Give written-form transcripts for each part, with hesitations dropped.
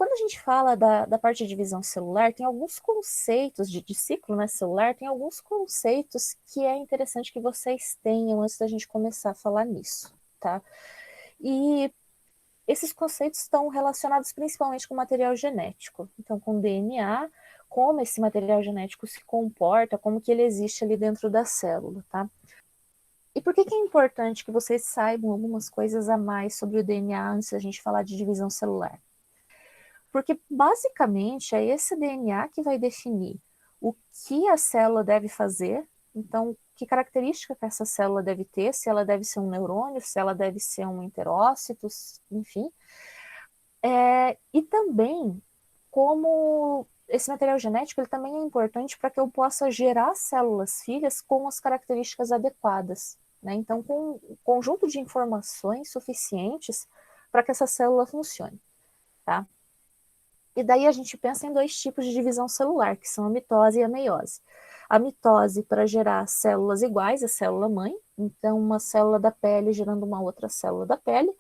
quando a gente fala da parte de divisão celular, tem alguns conceitos de ciclo, né, celular, tem alguns conceitos que é interessante que vocês tenham antes da gente começar a falar nisso, tá? E esses conceitos estão relacionados principalmente com material genético, então com DNA, como esse material genético se comporta, como que ele existe ali dentro da célula, tá? E por que é importante que vocês saibam algumas coisas a mais sobre o DNA antes da gente falar de divisão celular? Porque, basicamente, é esse DNA que vai definir o que a célula deve fazer, então, que característica que essa célula deve ter, se ela deve ser um neurônio, se ela deve ser um enterócito, enfim. E também, como esse material genético ele também é importante para que eu possa gerar células filhas com as características adequadas, né? Então, com um conjunto de informações suficientes para que essa célula funcione, tá? E daí a gente pensa em dois tipos de divisão celular, que são a mitose e a meiose. A mitose para gerar células iguais à célula mãe, então uma célula da pele gerando uma outra célula da pele,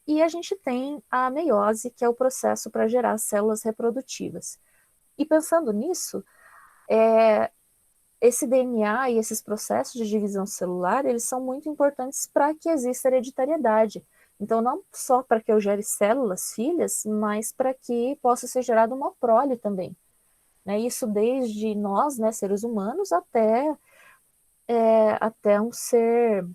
e a gente tem a meiose, que é o processo para gerar células reprodutivas. E pensando nisso, esse DNA e esses processos de divisão celular, eles são muito importantes para que exista hereditariedade. Então, não só para que eu gere células filhas, mas para que possa ser gerada uma prole também. Né? Isso desde nós, né, seres humanos, até um ser,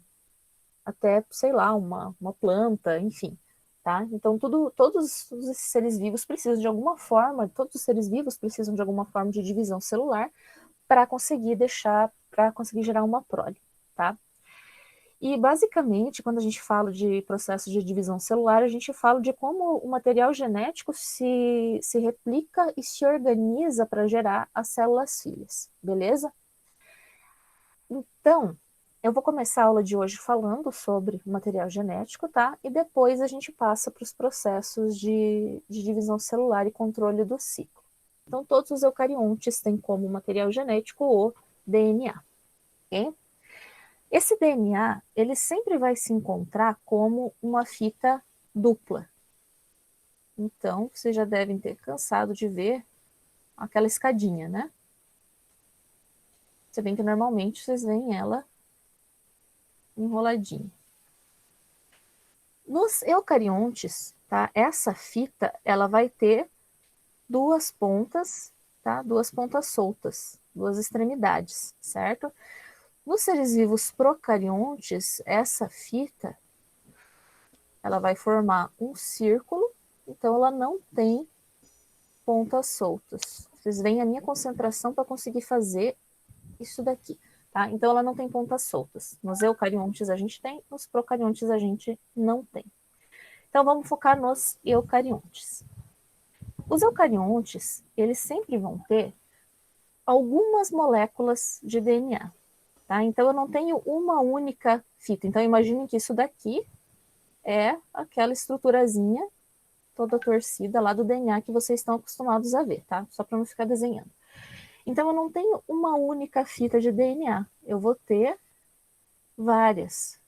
até, sei lá, uma planta, enfim. Tá? Então, todos esses seres vivos precisam de alguma forma, todos os seres vivos precisam de alguma forma de divisão celular para conseguir gerar uma prole, tá? E basicamente, quando a gente fala de processo de divisão celular, a gente fala de como o material genético se replica e se organiza para gerar as células filhas, beleza? Então, eu vou começar a aula de hoje falando sobre o material genético, tá? E depois a gente passa para os processos de divisão celular e controle do ciclo. Então, todos os eucariontes têm como material genético o DNA, ok? Esse DNA, ele sempre vai se encontrar como uma fita dupla. Então, vocês já devem ter cansado de ver aquela escadinha, né? Se bem que normalmente vocês veem ela enroladinha. Nos eucariontes, tá? Essa fita, ela vai ter duas pontas, tá? Duas pontas soltas, duas extremidades, certo? Nos seres vivos procariontes, essa fita, ela vai formar um círculo, então ela não tem pontas soltas. Vocês veem a minha concentração para conseguir fazer isso daqui, tá? Então ela não tem pontas soltas. Nos eucariontes a gente tem, nos procariontes a gente não tem. Então vamos focar nos eucariontes. Os eucariontes, eles sempre vão ter algumas moléculas de DNA, tá? Então eu não tenho uma única fita. Então imaginem que isso daqui é aquela estruturazinha toda torcida lá do DNA que vocês estão acostumados a ver, tá? Só para não ficar desenhando. Então eu não tenho uma única fita de DNA, eu vou ter várias.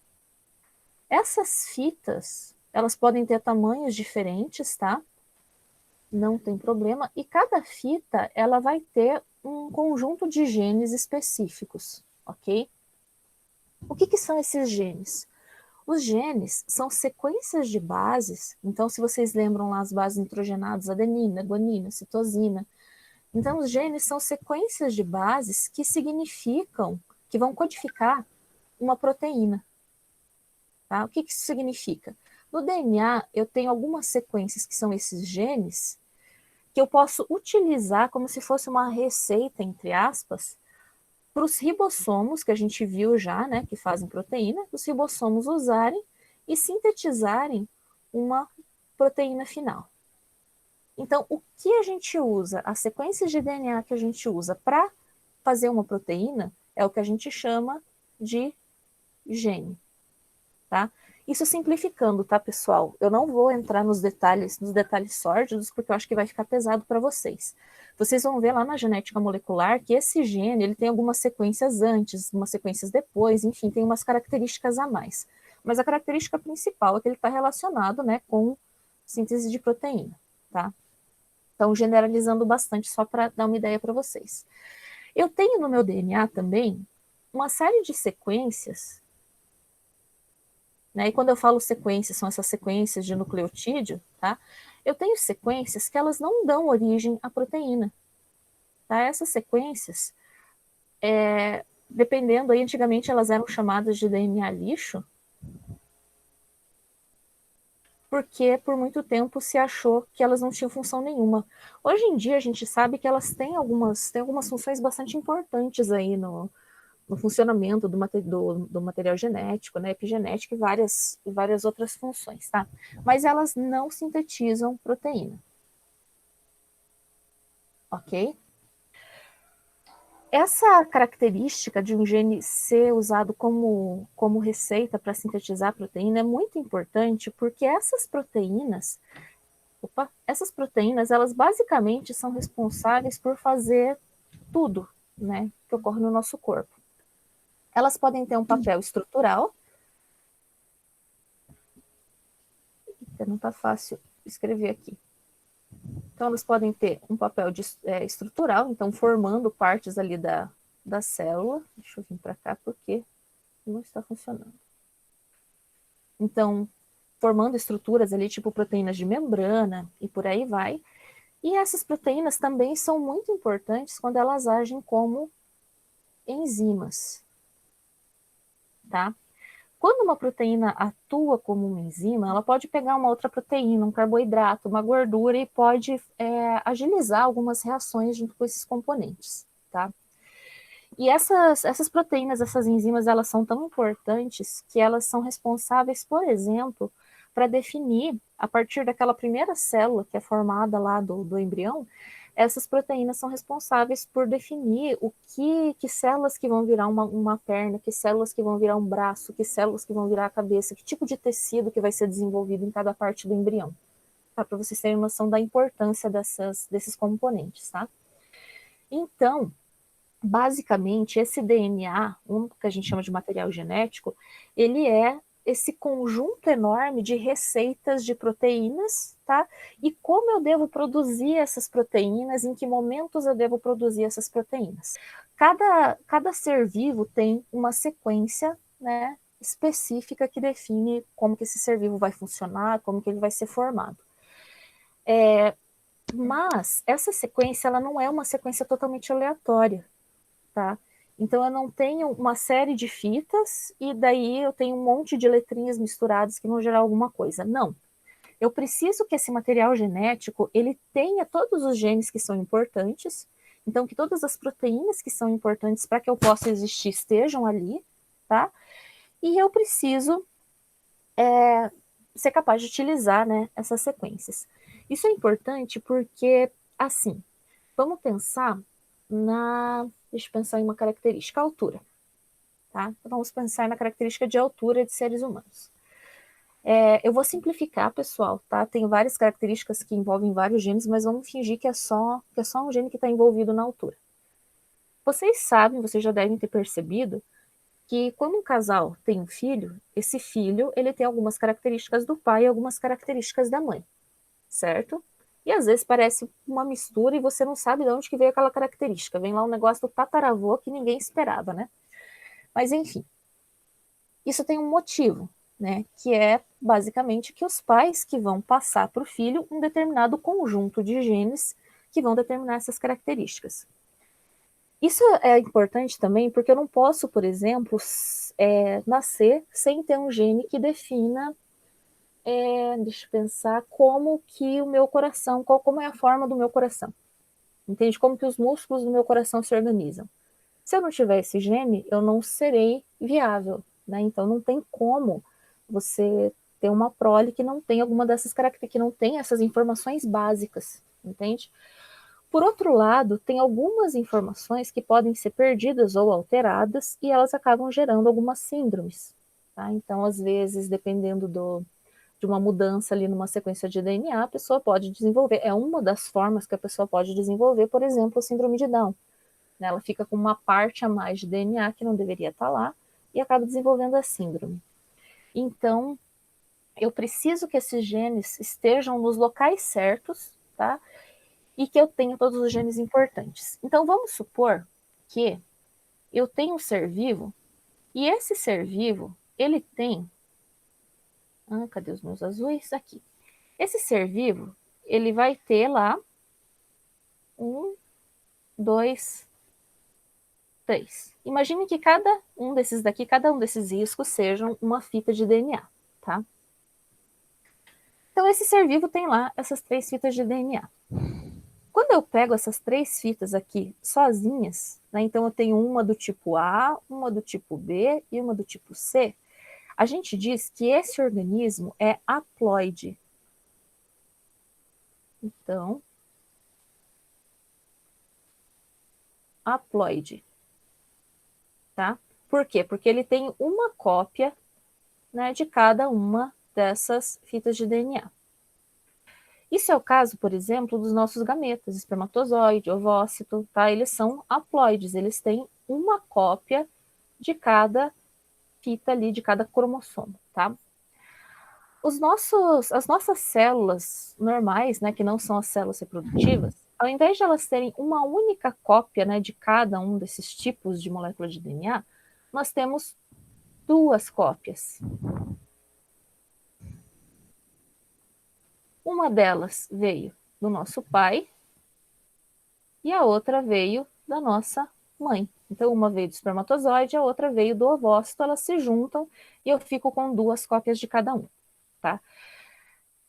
Essas fitas, elas podem ter tamanhos diferentes, tá? Não tem problema. E cada fita, ela vai ter um conjunto de genes específicos, ok? O que são esses genes? Os genes são sequências de bases, então se vocês lembram lá as bases nitrogenadas, adenina, guanina, citosina, então os genes são sequências de bases que significam, que vão codificar uma proteína. Tá? O que isso significa? No DNA eu tenho algumas sequências que são esses genes, que eu posso utilizar como se fosse uma receita, entre aspas, para os ribossomos, que a gente viu já, né, que fazem proteína, os ribossomos usarem e sintetizarem uma proteína final. Então, o que a gente usa, as sequências de DNA que a gente usa para fazer uma proteína, é o que a gente chama de gene, tá? Isso simplificando, tá, pessoal? Eu não vou entrar nos detalhes sórdidos, porque eu acho que vai ficar pesado para vocês. Vocês vão ver lá na genética molecular que esse gene ele tem algumas sequências antes, umas sequências depois, enfim, tem umas características a mais. Mas a característica principal é que ele está relacionado, né, com síntese de proteína, tá? Então, generalizando bastante, só para dar uma ideia para vocês. Eu tenho no meu DNA também uma série de sequências, né? E quando eu falo sequências, são essas sequências de nucleotídeo, tá? Eu tenho sequências que elas não dão origem à proteína, tá? Essas sequências, dependendo, aí antigamente elas eram chamadas de DNA lixo, porque por muito tempo se achou que elas não tinham função nenhuma. Hoje em dia a gente sabe que elas têm algumas funções bastante importantes aí no funcionamento do material genético, né, epigenético e várias outras funções, tá? Mas elas não sintetizam proteína, ok? Essa característica de um gene ser usado como receita para sintetizar proteína é muito importante porque essas proteínas, elas basicamente são responsáveis por fazer tudo, né, que ocorre no nosso corpo. Elas podem ter um papel estrutural. Não está fácil escrever aqui. Então, elas podem ter um papel estrutural, então formando partes ali da célula. Deixa eu vir para cá porque não está funcionando. Então, formando estruturas ali, tipo proteínas de membrana e por aí vai. E essas proteínas também são muito importantes quando elas agem como enzimas, tá? Quando uma proteína atua como uma enzima, ela pode pegar uma outra proteína, um carboidrato, uma gordura e pode agilizar algumas reações junto com esses componentes, tá? E essas proteínas, essas enzimas, elas são tão importantes que elas são responsáveis, por exemplo, para definir, a partir daquela primeira célula que é formada lá do embrião, essas proteínas são responsáveis por definir que células que vão virar uma perna, que células que vão virar um braço, que células que vão virar a cabeça, que tipo de tecido que vai ser desenvolvido em cada parte do embrião, tá? Para vocês terem noção da importância desses componentes, tá? Então, basicamente, esse DNA, que a gente chama de material genético, ele é esse conjunto enorme de receitas de proteínas, tá? E como eu devo produzir essas proteínas, em que momentos eu devo produzir essas proteínas. Cada ser vivo tem uma sequência, né, específica que define como que esse ser vivo vai funcionar, como que ele vai ser formado. Mas essa sequência, ela não é uma sequência totalmente aleatória, tá? Então eu não tenho uma série de fitas e daí eu tenho um monte de letrinhas misturadas que vão gerar alguma coisa. Não. Eu preciso que esse material genético ele tenha todos os genes que são importantes, então que todas as proteínas que são importantes para que eu possa existir estejam ali, tá? E eu preciso ser capaz de utilizar, né, essas sequências. Isso é importante porque, assim, vamos pensar deixa eu pensar em uma característica, a altura. Tá? Então, vamos pensar na característica de altura de seres humanos. Eu vou simplificar, pessoal, tá? Tem várias características que envolvem vários genes, mas vamos fingir que é só um gene que está envolvido na altura. Vocês sabem, vocês já devem ter percebido, que quando um casal tem um filho, esse filho ele tem algumas características do pai e algumas características da mãe, certo? E às vezes parece uma mistura e você não sabe de onde que veio aquela característica. Vem lá um negócio do tataravô que ninguém esperava, né? Mas enfim, isso tem um motivo, né? Que é basicamente que os pais que vão passar para o filho um determinado conjunto de genes que vão determinar essas características. Isso é importante também porque eu não posso, por exemplo, nascer sem ter um gene que defina, deixa eu pensar, como que o meu coração, como é a forma do meu coração. Entende? Como que os músculos do meu coração se organizam. Se eu não tiver esse gene, eu não serei viável, né? Então não tem como você ter uma prole que não tem alguma dessas características, que não tem essas informações básicas, entende? Por outro lado, tem algumas informações que podem ser perdidas ou alteradas e elas acabam gerando algumas síndromes, tá? Então, às vezes, dependendo de uma mudança ali numa sequência de DNA, a pessoa pode desenvolver, é uma das formas que a pessoa pode desenvolver, por exemplo, a síndrome de Down. Ela fica com uma parte a mais de DNA que não deveria estar lá e acaba desenvolvendo a síndrome. Então, eu preciso que esses genes estejam nos locais certos, tá? e que eu tenho todos os genes importantes. Então, vamos supor que eu tenho um ser vivo, e esse ser vivo, ele tem... cadê os meus azuis? Aqui. Esse ser vivo, ele vai ter lá 1, 2, 3. Imagine que cada um desses riscos sejam uma fita de DNA, tá? Então, esse ser vivo tem lá essas 3 fitas de DNA. Quando eu pego essas 3 fitas aqui sozinhas, né, então eu tenho uma do tipo A, uma do tipo B e uma do tipo C, a gente diz que esse organismo é haploide. Então, haploide. Tá? Por quê? Porque ele tem uma cópia, né, de cada uma dessas fitas de DNA. Isso é o caso, por exemplo, dos nossos gametas, espermatozoide, ovócito, tá? Eles são haploides, eles têm uma cópia de cada fita ali, de cada cromossomo, tá? As nossas células normais, né, que não são as células reprodutivas, ao invés de elas terem uma única cópia, né, de cada um desses tipos de molécula de DNA, nós temos 2 cópias. Uma delas veio do nosso pai e a outra veio da nossa mãe. Então, uma veio do espermatozoide, a outra veio do ovócito, elas se juntam e eu fico com 2 cópias de cada um, tá?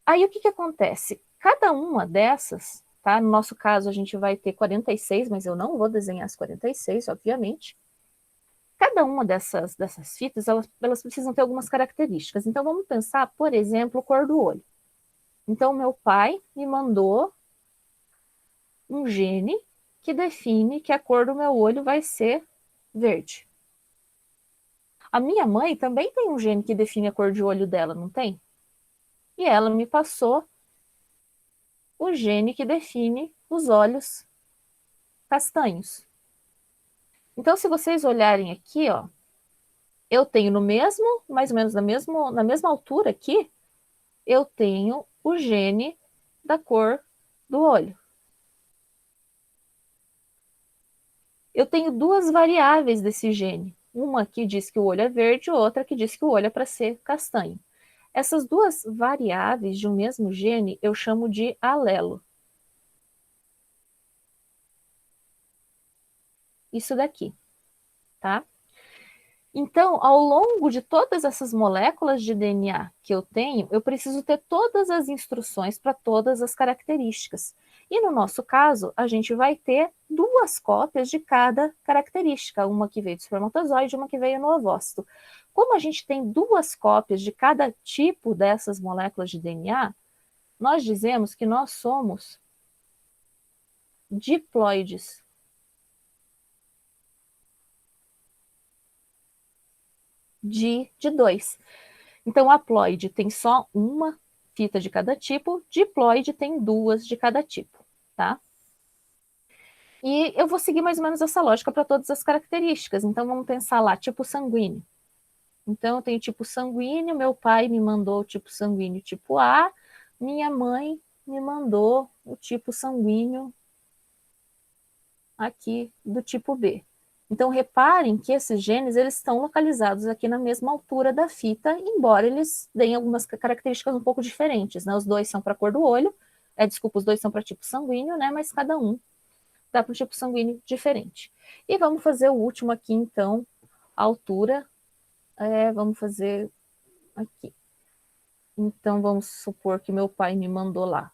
Aí, o que acontece? Cada uma dessas, tá? No nosso caso, a gente vai ter 46, mas eu não vou desenhar as 46, obviamente. Cada uma dessas fitas, elas precisam ter algumas características. Então, vamos pensar, por exemplo, cor do olho. Então, meu pai me mandou um gene que define que a cor do meu olho vai ser verde. A minha mãe também tem um gene que define a cor de olho dela, não tem? E ela me passou o gene que define os olhos castanhos. Então, se vocês olharem aqui, ó, eu tenho no mesmo, mais ou menos na mesma altura aqui, eu tenho o gene da cor do olho. Eu tenho 2 variáveis desse gene. Uma que diz que o olho é verde, outra que diz que o olho é para ser castanho. Essas 2 variáveis de um mesmo gene eu chamo de alelo. Isso daqui, tá? Então, ao longo de todas essas moléculas de DNA que eu tenho, eu preciso ter todas as instruções para todas as características. E no nosso caso, a gente vai ter 2 cópias de cada característica, uma que veio do espermatozoide e uma que veio no ovócito. Como a gente tem 2 cópias de cada tipo dessas moléculas de DNA, nós dizemos que nós somos diploides. De 2. Então, haploide tem só uma fita de cada tipo, diploide tem 2 de cada tipo, tá? E eu vou seguir mais ou menos essa lógica para todas as características. Então, vamos pensar lá, tipo sanguíneo. Então, eu tenho tipo sanguíneo, meu pai me mandou o tipo sanguíneo tipo A, minha mãe me mandou o tipo sanguíneo aqui do tipo B. Então, reparem que esses genes eles estão localizados aqui na mesma altura da fita, embora eles deem algumas características um pouco diferentes. Né? Os 2 são para a cor do olho, os 2 são para tipo sanguíneo, né? Mas cada um dá para um tipo sanguíneo diferente. E vamos fazer o último aqui, então, a altura. Vamos fazer aqui. Então, vamos supor que meu pai me mandou lá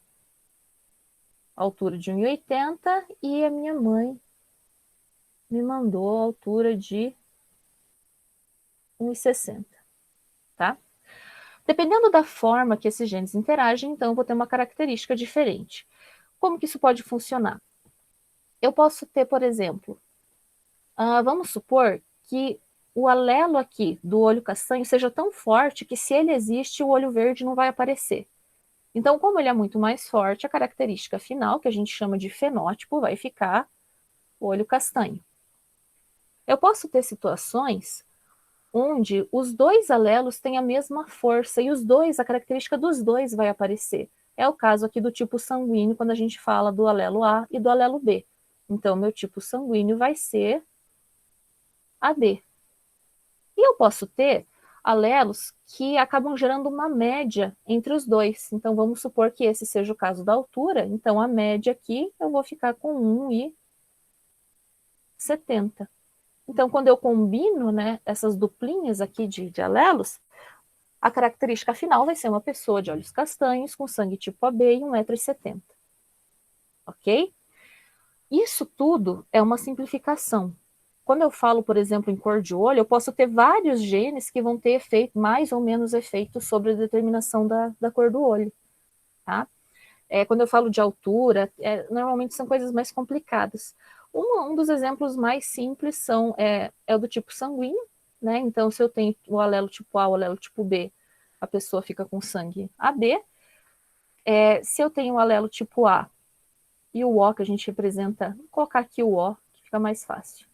a altura de 1,80 e a minha mãe me mandou a altura de 1,60, tá? Dependendo da forma que esses genes interagem, então eu vou ter uma característica diferente. Como que isso pode funcionar? Eu posso ter, por exemplo, vamos supor que o alelo aqui do olho castanho seja tão forte que se ele existe, o olho verde não vai aparecer. Então, como ele é muito mais forte, a característica final, que a gente chama de fenótipo, vai ficar o olho castanho. Eu posso ter situações onde os 2 alelos têm a mesma força e a característica dos 2 vai aparecer. É o caso aqui do tipo sanguíneo, quando a gente fala do alelo A e do alelo B. Então, meu tipo sanguíneo vai ser AB. E eu posso ter alelos que acabam gerando uma média entre os dois. Então, vamos supor que esse seja o caso da altura. Então, a média aqui, eu vou ficar com 1,70. Então, quando eu combino, né, essas duplinhas aqui de alelos, a característica final vai ser uma pessoa de olhos castanhos, com sangue tipo AB e 1,70 m. Ok? Isso tudo é uma simplificação. Quando eu falo, por exemplo, em cor de olho, eu posso ter vários genes que vão ter efeito, mais ou menos efeito sobre a determinação da cor do olho. Tá? Quando eu falo de altura, normalmente são coisas mais complicadas. Um dos exemplos mais simples é o do tipo sanguíneo, né? Então, se eu tenho o alelo tipo A, o alelo tipo B, a pessoa fica com sangue AB. Se eu tenho o alelo tipo A e o O, que a gente representa, vou colocar aqui o O, que fica mais fácil.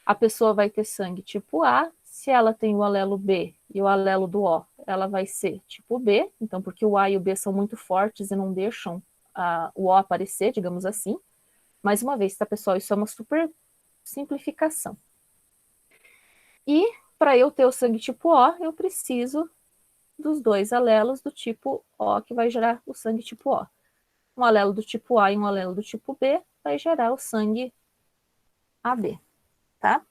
A pessoa vai ter sangue tipo A. Se ela tem o alelo B e o alelo do O, ela vai ser tipo B, então porque o A e o B são muito fortes e não deixam o O aparecer, digamos assim. Mais uma vez, tá, pessoal? Isso é uma super simplificação. E para eu ter o sangue tipo O, eu preciso dos dois alelos do tipo O, que vai gerar o sangue tipo O. Um alelo do tipo A e um alelo do tipo B vai gerar o sangue AB, tá?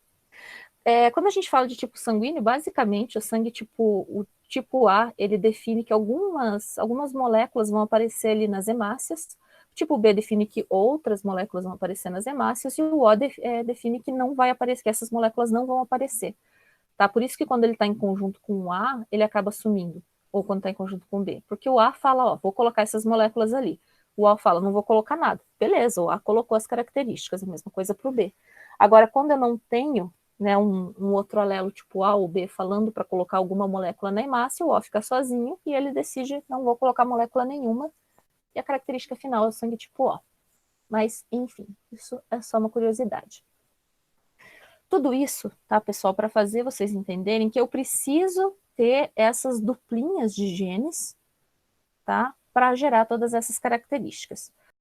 Quando a gente fala de tipo sanguíneo, basicamente o tipo A, ele define que algumas moléculas vão aparecer ali nas hemácias, o tipo B define que outras moléculas vão aparecer nas hemácias, e o O define que não vai aparecer, que essas moléculas não vão aparecer. Tá? Por isso que quando ele está em conjunto com o A, ele acaba sumindo, ou quando está em conjunto com o B. Porque o A fala, ó, vou colocar essas moléculas ali. O A fala, não vou colocar nada. Beleza, o A colocou as características, a mesma coisa para o B. Agora, quando eu não tenho, né, um outro alelo tipo A ou B falando para colocar alguma molécula na hemácia, o O fica sozinho e ele decide, não vou colocar molécula nenhuma, e a característica final é o sangue tipo O. Mas, enfim, isso é só uma curiosidade. Tudo isso, tá, pessoal, para fazer vocês entenderem que eu preciso ter essas duplinhas de genes, tá, para gerar todas essas características.